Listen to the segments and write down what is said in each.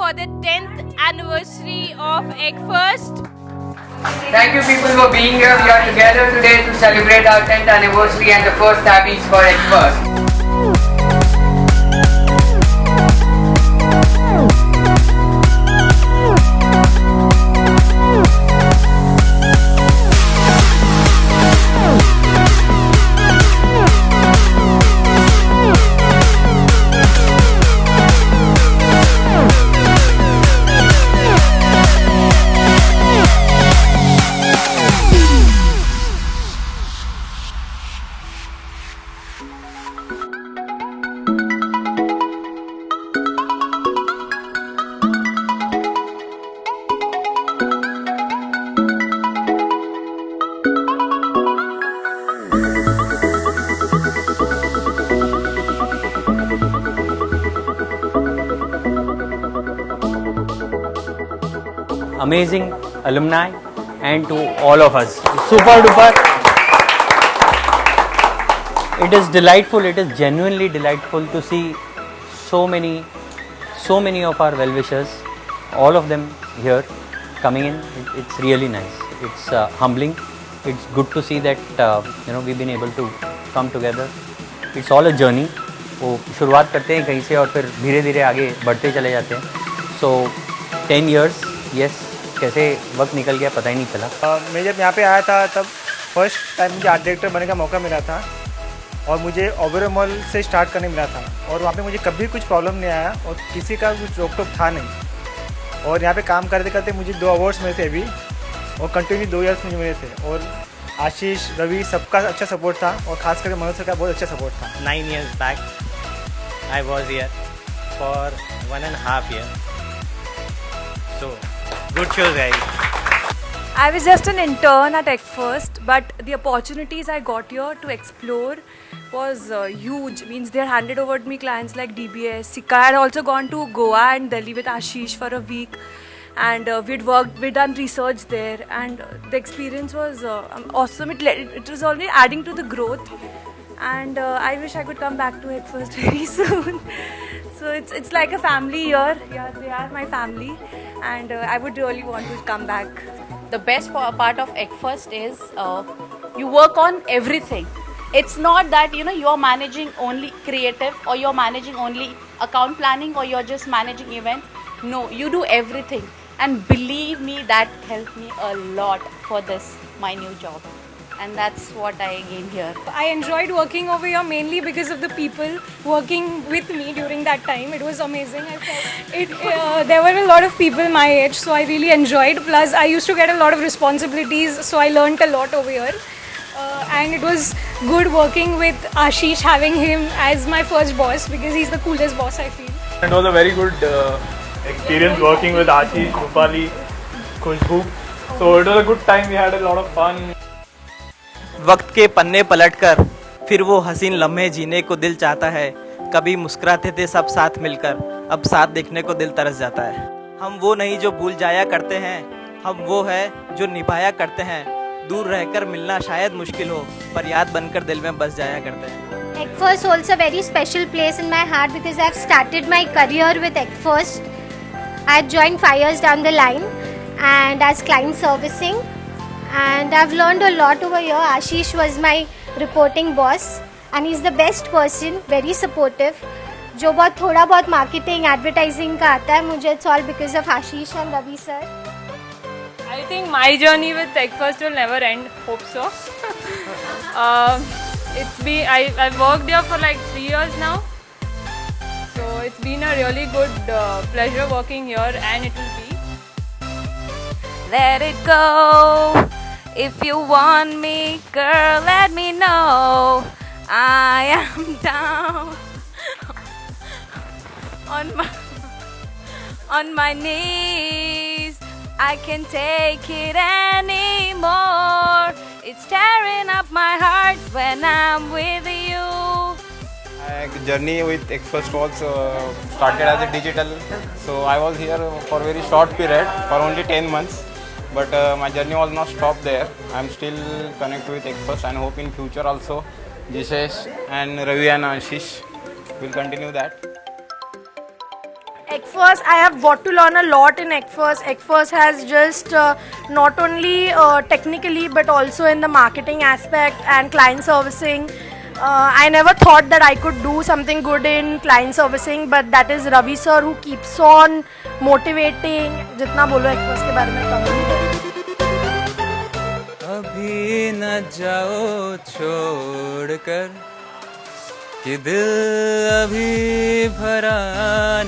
for the 10th anniversary of Eggfirst. Thank you people for being here. We are together today to celebrate our 10th anniversary and the first tabbies for Eggfirst. Amazing alumni and to all of us. Super duper. It is delightful, it is genuinely delightful to see so many of our well-wishers, all of them here coming in. It's really nice. It's humbling. It's good to see that we've been able to come together. It's all a journey. वो शुरुआत करते हैं कहीं से और फिर धीरे धीरे आगे बढ़ते चले जाते हैं. So 10 years, yes. कैसे वक्त निकल गया पता ही नहीं चला. मैं जब यहाँ पे आया था तब फर्स्ट टाइम मुझे आर्ट डायरेक्टर बनने का मौका मिला था और मुझे ओबेरॉय मॉल से स्टार्ट करने मिला था और वहाँ पे मुझे कभी कुछ प्रॉब्लम नहीं आया और किसी का कुछ रोक टोक था नहीं. और यहाँ पे काम करते करते मुझे 2 अवार्ड्स मिले थे अभी और कंटिन्यू 2 इयर्स मुझे मिले थे. और आशीष, रवि, सबका अच्छा सपोर्ट था और खास करके मनोज सर का बहुत अच्छा सपोर्ट था. 9 years back, I was here for 1.5 years. So, good shows, guys. I was just an intern at Eggfirst, but the opportunities I got here to explore was huge. Means they handed over to me clients like DBS, Sika. I had also gone to Goa and Delhi with Ashish for a week, and we'd done research there, and the experience was awesome. It was only adding to the growth, and I wish I could come back to Eggfirst very soon. So it's like a family here. Yeah, they are my family, and I would really want to come back. The best part of Eggfirst is you work on everything. It's not that you are managing only creative or you're managing only account planning or you're just managing events. No, you do everything, and believe me, that helped me a lot for this my new job. And that's what I gained here. I enjoyed working over here mainly because of the people working with me during that time. It was amazing. I felt there were a lot of people my age, so I really enjoyed. Plus, I used to get a lot of responsibilities, so I learnt a lot over here. And it was good working with Ashish, having him as my first boss because he's the coolest boss, I feel. It was a very good experience working with Ashish, Rupali, Khushbu. So it was a good time. We had a lot of fun. वक्त के पन्ने पलटकर फिर वो हसीन लम्हे जीने को दिल चाहता है. कभी मुस्कुराते थे सब साथ मिलकर, अब साथ देखने को दिल तरस जाता है. हम वो नहीं जो भूल जाया करते हैं, हम वो है जो निभाया करते हैं. दूर रहकर मिलना शायद मुश्किल हो, पर याद बनकर दिल में बस जाया करते हैं. Eggfirst holds a very special place in my heart because I've started my career with Eggfirst. I joined 5 years down the line and as client servicing. And I've learned a lot over here. Ashish was my reporting boss and he's the best person, very supportive. जो थोड़ा बहुत marketing, advertising का आता है मुझे, it's all because of Ashish and Ravi sir. I think my journey with Eggfirst will never end. Hope so. I've worked here for like 3 years now. So it's been a really good pleasure working here, and it will be. Let it go. If you want me, girl, let me know. I am down on my knees. I can't take it anymore. It's tearing up my heart when I'm with you. My journey with Eggfirst was started as a digital. So I was here for a very short period, for only 10 months. But my journey was not stopped there. I'm still connected with Eggfirst and hope in future also Jishesh and Ravi and Ashish will continue that. Ekfirst, I have got to learn a lot in Ekfirst. Ekfirst has just not only technically but also in the marketing aspect and client servicing. I never thought that I could do something good in client servicing, but that is Ravi sir who keeps on motivating. जितना बोलो Ekfirst के बारे में कम ही है. अभी न जाओ छोड़कर कि दिल अभी भरा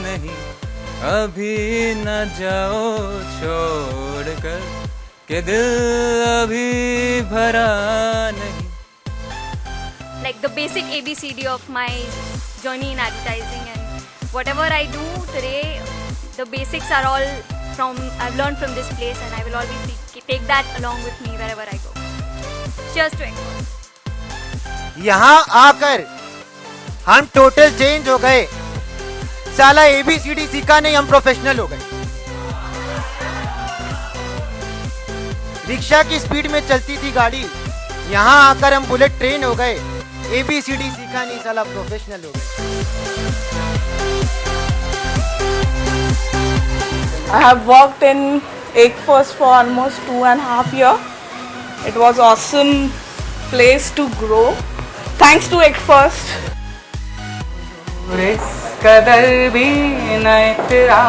नहीं, अभी न जाओ छोड़कर कि दिल अभी भरा नहीं. Like the basic ABCD of my journey in advertising, and whatever I do today, the basics are all I've learned from this place, and I will always take that along with me wherever I go. Cheers to Ekfirst. यहाँ आकर हम total change हो गए. साला ABCD सीखा नहीं, हम professional हो गए. रिक्शा की स्पीड में चलती थी गाड़ी, यहाँ आकर हम बुलेट ट्रेन हो गए. ABCD सीखा नहीं, साला प्रोफेशनल हो गए. I have worked in Ekfirst for almost 2.5 years. It was awesome place to grow. Thanks to Ekfirst. इस कदर भी न इतरा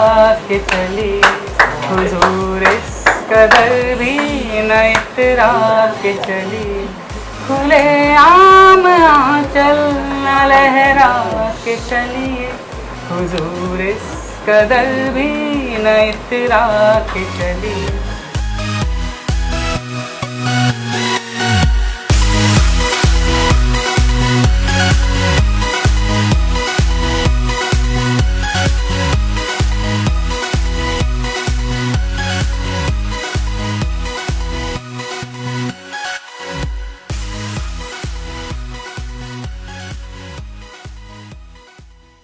के चली, हुजूर इस कदर भी न इतरा के चली, खुले आम आंचल न लहरा के चलिए, हुजूर इस कदर भी न इतरा के चली.